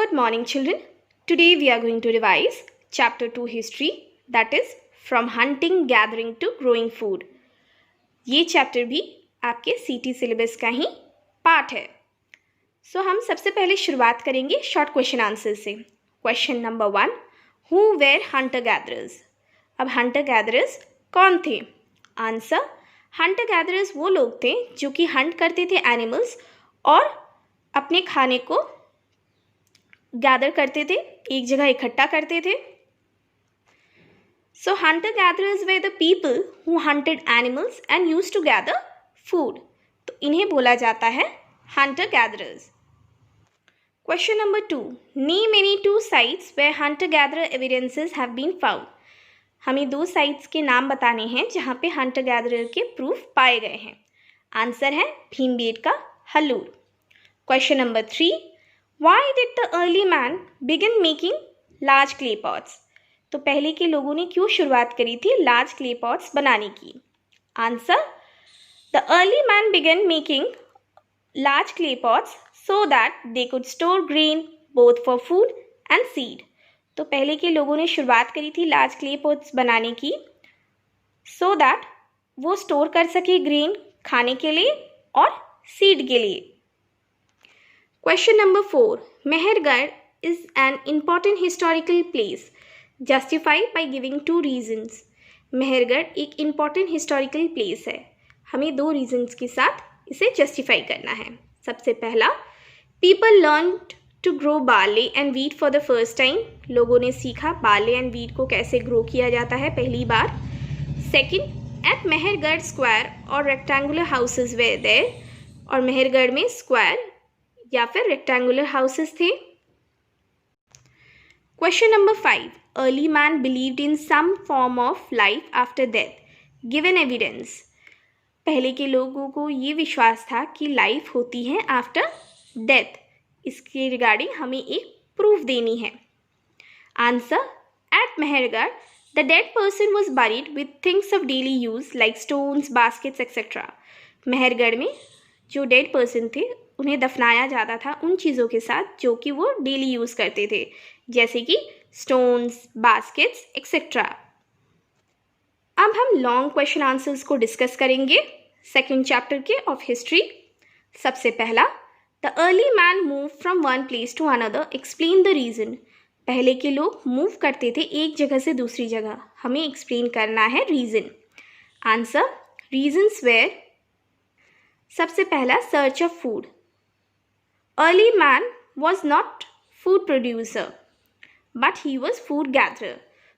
Good morning, children. Today we are going to revise Chapter 2 History, that is From Hunting, Gathering to Growing Food. ये chapter भी आपके सीटी syllabus का ही part है. हम सबसे पहले शुरुआत करेंगे शॉर्ट क्वेश्चन आंसर से. Question number 1, who were Hunter gatherers. अब हंटर गैदरर्स कौन थे? आंसर, हंटर गैदरर्स वो लोग थे जो कि हंट करते थे एनिमल्स और अपने खाने को गैदर करते थे, एक जगह इकट्ठा करते थे. So hunter gatherers were the people who hunted animals and used to gather food. तो इन्हें बोला जाता है hunter gatherers. Question number 2, name any 2 sites where hunter gatherer evidences have been found. हमें 2 sites के नाम बताने हैं जहाँ पे hunter gatherer के प्रूफ पाए गए हैं. आंसर है Bhimbetka, Hallur. Question number 3, why did the early man begin making large clay pots? तो पहले के लोगों ने क्यों शुरुआत करी थी लार्ज क्ले पॉट्स बनाने की? Answer, the early man began making large clay pots so that they could store grain both for food and seed. तो पहले के लोगों ने शुरुआत करी थी लार्ज क्ले पॉट्स बनाने की सो दैट वो स्टोर कर सके ग्रेन खाने के लिए और सीड के लिए. Question number 4, Mehrgarh is an important historical place. Justify by giving 2 reasons. Mehrgarh एक इम्पॉर्टेंट हिस्टोरिकल प्लेस है. हमें 2 रीजन्स के साथ इसे जस्टिफाई करना है. सबसे पहला, people learn to grow barley and wheat for the first time. लोगों ने सीखा बार्ले एंड वीट को कैसे ग्रो किया जाता है पहली बार. सेकेंड, एट मेहरगढ़ स्क्वायर और रेक्टेंगुलर हाउसेज वेयर देयर. और मेहरगढ़ में स्क्वायर या फिर रेक्टेंगुलर हाउसेज थे. Question number 5, early man believed in some form of life after death. Given evidence. पहले के लोगों को ये विश्वास था कि लाइफ होती है आफ्टर डेथ. इसके रिगार्डिंग हमें एक प्रूफ देनी है. Answer, at Mehrgarh the dead person was buried with things of daily use like stones, baskets etcetera. Mehrgarh में जो डेड पर्सन थे उन्हें दफनाया जाता था उन चीज़ों के साथ जो कि वो डेली यूज़ करते थे, जैसे कि स्टोन्स, बास्केट्स एक्सेट्रा. अब हम लॉन्ग क्वेश्चन आंसर्स को डिस्कस करेंगे सेकंड चैप्टर के ऑफ हिस्ट्री. सबसे पहला, the early man move from one place to another, explain the reason. पहले के लोग मूव करते थे एक जगह से दूसरी जगह. हमें एक्सप्लेन करना है रीज़न. Answer, regions were. सबसे पहला, search of food. Early man was not food producer but he was food gatherer,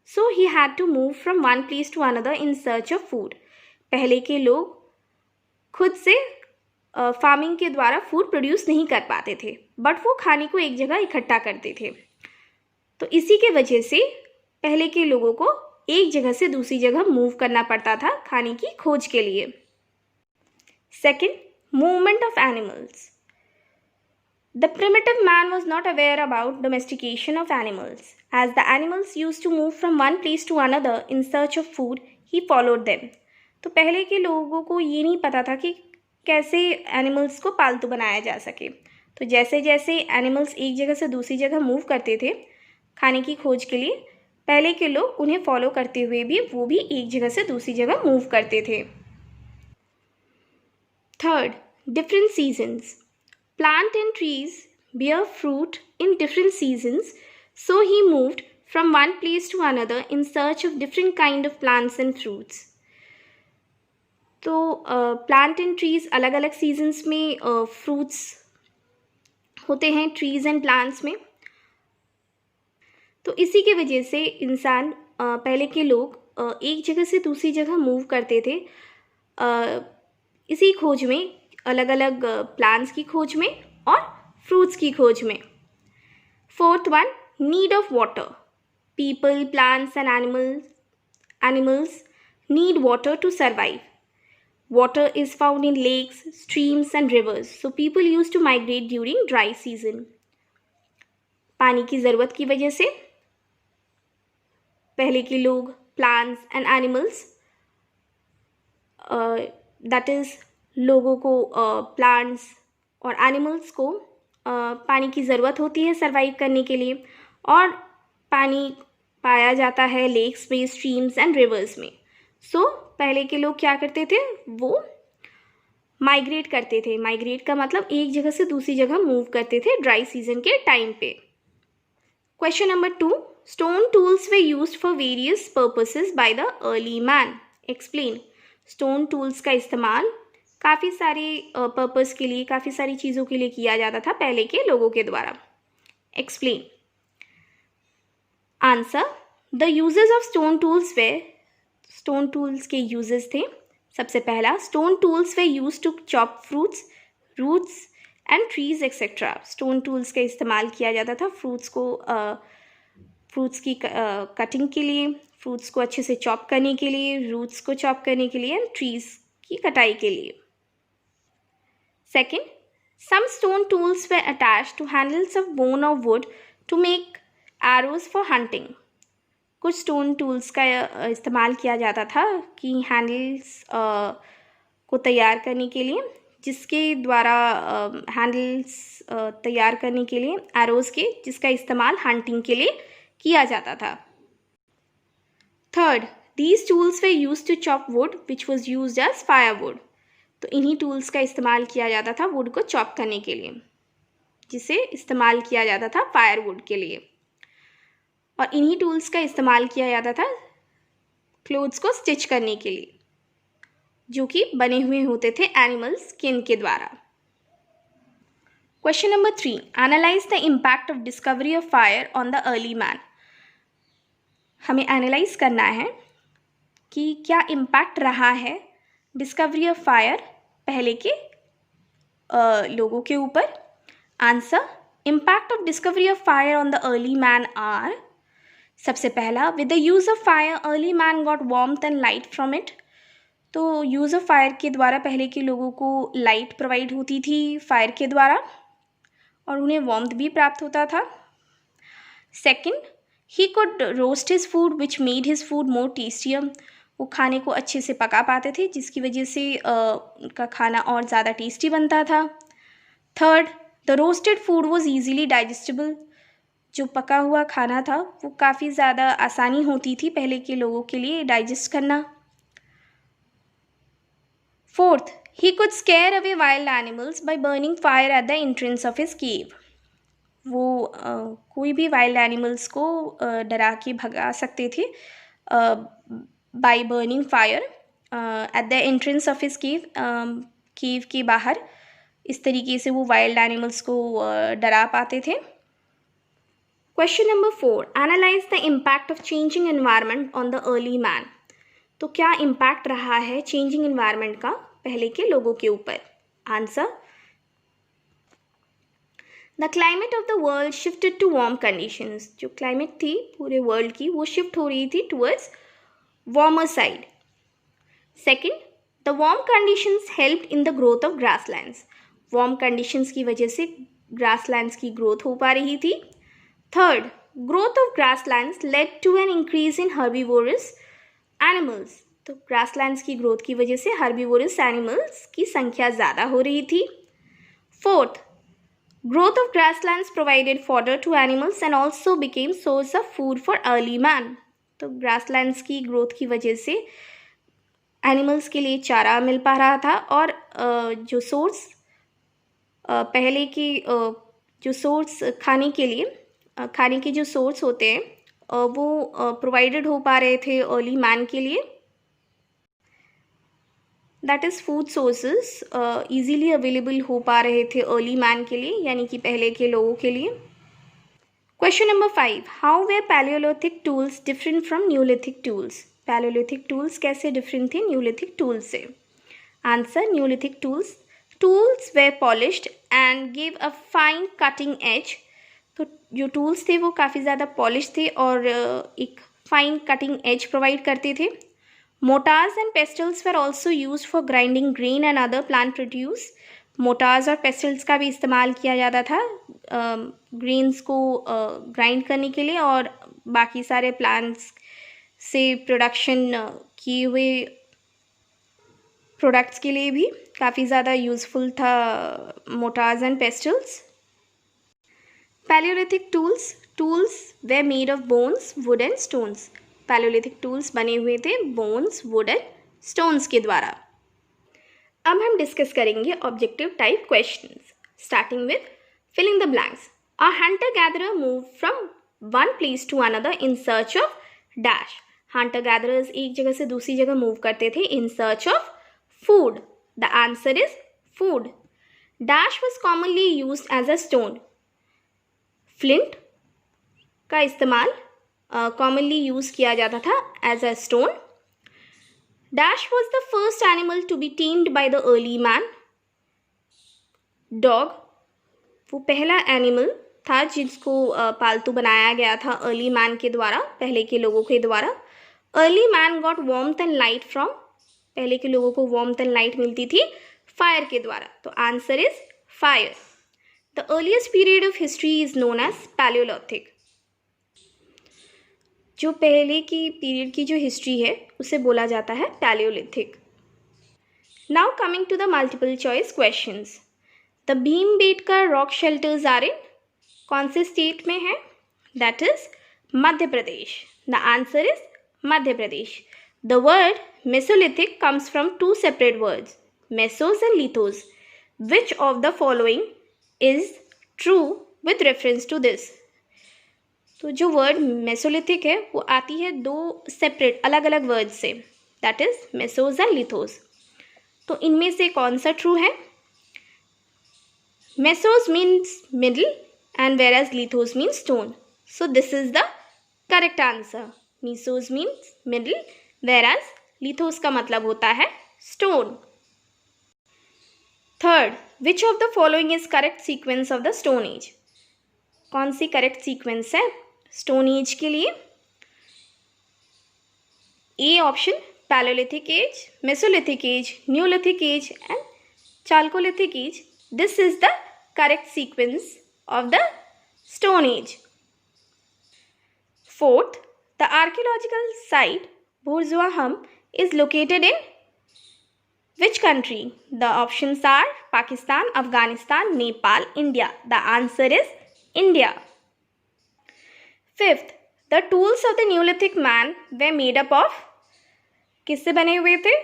so he had to move from one place to another in search of food. पहले के लोग खुद से farming के द्वारा food produce नहीं कर पाते थे, बट वो खाने को एक जगह इकट्ठा करते थे. तो इसी के वजह से पहले के लोगों को एक जगह से दूसरी जगह मूव करना पड़ता था खाने की खोज के लिए. Second, movement of animals. The primitive man was not aware about domestication of animals. As the animals used to move from one place to another in search of food, he followed them. तो पहले के लोगों को ये नहीं पता था कि कैसे एनिमल्स को पालतू बनाया जा सके. तो जैसे जैसे एनिमल्स एक जगह से दूसरी जगह मूव करते थे खाने की खोज के लिए, पहले के लोग उन्हें फॉलो करते हुए भी वो भी एक जगह से दूसरी जगह मूव करते थे. Third, different seasons. Plant and trees bear fruit in different seasons, so he moved from one place to another in search of different kind of plants and fruits. तो प्लांट एंड ट्रीज अलग अलग seasons में fruits होते हैं trees and plants में. तो इसी के वजह से इंसान पहले के लोग एक जगह से दूसरी जगह मूव करते थे इसी खोज में, अलग अलग प्लांट्स की खोज में और फ्रूट्स की खोज में. Fourth one, need of water. People, plants and animals need water to survive. Water is found in lakes, streams and rivers, so people use to migrate during dry season. पानी की ज़रूरत की वजह से पहले के लोग plants and animals, that is लोगों को प्लांट्स और एनिमल्स को पानी की ज़रूरत होती है सर्वाइव करने के लिए, और पानी पाया जाता है लेक्स में, स्ट्रीम्स एंड रिवर्स में। सो पहले के लोग क्या करते थे, वो माइग्रेट करते थे। माइग्रेट का मतलब एक जगह से दूसरी जगह मूव करते थे ड्राई सीजन के टाइम पे। Question number 2, stone tools way used for various purposes by the early man. Explain. Stone tools का इस्तेमाल काफ़ी सारे पर्पस के लिए, काफ़ी सारी चीज़ों के लिए किया जाता था पहले के लोगों के द्वारा। Explain. Answer, the uses of stone tools were, stone tools के यूजेस थे। सबसे पहला, stone tools were use to chop fruits, roots and trees etcetera. Stone tools का इस्तेमाल किया जाता था फ्रूट्स की कटिंग के लिए, फ्रूट्स को अच्छे से चॉप करने के लिए, रूट्स को चॉप करने के लिए, एंड ट्रीज की कटाई के लिए। Second, some stone tools they attach to handles of bone और wood to make arrows for hunting. कुछ स्टोन टूल्स का इस्तेमाल किया जाता था कि हैंडल्स को तैयार करने के लिए, जिसके द्वारा हैंडल्स तैयार करने के लिए एरोज के, जिसका इस्तेमाल हंटिंग के लिए किया जाता था। Third, these tools were use to chop wood which was use as firewood. तो इन्हीं टूल्स का इस्तेमाल किया जाता था वुड को चॉप करने के लिए, जिसे इस्तेमाल किया जाता था फायरवुड के लिए। और इन्हीं टूल्स का इस्तेमाल किया जाता था क्लोथ्स को स्टिच करने के लिए, जो कि बने हुए होते थे एनिमल स्किन के द्वारा। Question number 3, analyse the impact of discovery of fire on the early man. हमें एनालाइज करना है कि क्या इम्पैक्ट रहा है डिस्कवरी ऑफ फायर पहले के लोगों के ऊपर। Answer, impact of discovery of fire on the early man are. सबसे पहला, with the use of fire early man got warmth and light from it. तो यूज़ ऑफ फायर के द्वारा पहले के लोगों को लाइट प्रोवाइड होती थी फायर के द्वारा, और उन्हें वार्मथ भी प्राप्त होता था। Second, he could roast his food which made his food more tastier. वो खाने को अच्छे से पका पाते थे, जिसकी वजह से उनका खाना और ज़्यादा टेस्टी बनता था। Third, the roasted food was easily digestible. जो पका हुआ खाना था वो काफ़ी ज़्यादा आसानी होती थी पहले के लोगों के लिए डाइजेस्ट करना। Fourth, he could scare away wild animals by burning fire at the entrance of his cave. वो कोई भी वाइल्ड एनिमल्स को डरा के भगा सकते थे by burning fire at the entrance of his cave. Cave के बाहर इस तरीके से वो वाइल्ड एनिमल्स को डरा पाते थे। Question number 4, analyse the impact of changing environment on the early man. तो क्या इम्पैक्ट रहा है चेंजिंग एनवायरनमेंट का पहले के लोगों के ऊपर। Answer, the climate of the world shifted to warm conditions. जो क्लाइमेट थी पूरे वर्ल्ड की वो शिफ्ट हो रही थी towards warmer side. Second, the warm conditions helped in the growth of grasslands. Warm conditions की वजह से ग्रासलैंड्स की ग्रोथ हो पा रही थी। Third, growth of grasslands led to an increase in herbivorous animals. तो ग्रासलैंड्स की ग्रोथ की वजह से हर्बीवोरस एनिमल्स की संख्या ज़्यादा हो रही थी। Fourth, growth of grasslands provided fodder to animals and also became source of food for early man. तो ग्रासलैंड्स की ग्रोथ की वजह से एनिमल्स के लिए चारा मिल पा रहा था, और जो सोर्स पहले की जो सोर्स खाने के जो सोर्स होते हैं वो प्रोवाइडेड हो पा रहे थे अर्ली मैन के लिए। That is food sources easily available हो पा रहे थे अर्ली मैन के लिए, यानी कि पहले के लोगों के लिए। Question number 5, how were paleolithic tools different from neolithic tools. Paleolithic tools कैसे डिफरेंट थे न्यूलिथिक टूल्स से। Answer, neolithic tools were polished and give a fine cutting edge. तो जो टूल्स थे वो काफ़ी ज़्यादा पॉलिश थे और एक फाइन कटिंग एज प्रोवाइड करते थे। Motors and pastels were also use for grinding grain and other plant produce. Motors और पेस्टल्स का भी इस्तेमाल किया जाता था ग्रेन्स को ग्राइंड करने के लिए, और बाकी सारे प्लांट्स से प्रोडक्शन किए हुए प्रोडक्ट्स के लिए भी काफ़ी ज़्यादा यूज़फुल था motors and pastels. Paleolithic tools. Tools were made of bones, wood and stones. Paleolithic tools बने हुए थे bones, wood and stones के द्वारा. अब हम डिस्कस करेंगे objective type questions, starting with filling the blanks. A hunter gatherer moved from one place to another in search of dash. Hunter gatherers एक जगह से दूसरी जगह मूव करते थे in search of food. The answer is food. Dash was commonly used as a stone. Flint का इस्तेमाल commonly use किया जाता था as a stone. Dash was the first animal to be tamed by the early man. Dog वो पहला animal था जिसको पालतू बनाया गया था अर्ली मैन के द्वारा, पहले के लोगों के द्वारा. Early man got warmth and light from, पहले के लोगों को वार्मथ एंड लाइट मिलती थी फायर के द्वारा. तो answer is fire. The earliest period of history is known as paleolithic. जो पहले की पीरियड की जो हिस्ट्री है उसे बोला जाता है palaeolithic. Now coming to the multiple choice questions. The Bhimbetka rock shelters are in, कौन से स्टेट में है? That is Madhya Pradesh. The answer is Madhya Pradesh. The word mesolithic comes from two separate words, mesos and lithos. Which of the following is true with reference to this? तो जो word Mesolithic है वो आती है दो सेपरेट अलग अलग वर्ड से, दैट इज मेसोस एंड लिथोस. तो इनमें से कौन सा ट्रू है? Mesos means middle and whereas lithos means stone. So this is the correct answer. Mesos means middle whereas lithos का मतलब होता है stone. Third, which of the following is correct sequence of the Stone Age? कौन सी correct sequence है Stone Age के लिए? A option Paleolithic age, Mesolithic age, Neolithic age and Chalcolithic age. This is the correct sequence of the Stone Age. Fourth, the archaeological site Burzahum is located in which country? The options are Pakistan, Afghanistan, Nepal, India. The answer is India. Fifth, the tools of the Neolithic man were made up of, किससे बने हुए थे?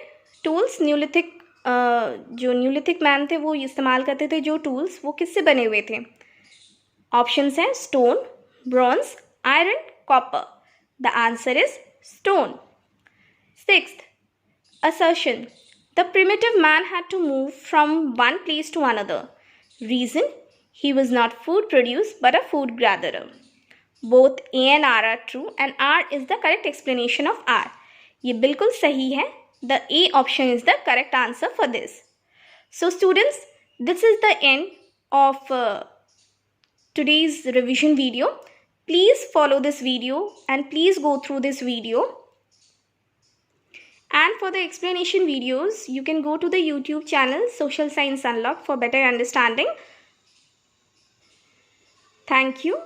Tools Neolithic जो Neolithic man थे वो इस्तेमाल करते थे जो टूल्स, वो किससे बने हुए थे? ऑप्शंस हैं stone, bronze, iron, copper. The answer is stone. Sixth, assertion. The primitive man had to move from one place to another. Reason, he was not food producer but a food gatherer. Both A and R are true and R is the correct explanation of R. ये बिल्कुल सही है. The A option is the correct answer for this. So students, this is the end of today's revision video. Please follow this video and please go through this video. And for the explanation videos, you can go to the YouTube channel Social Science Unlocked for better understanding. Thank you.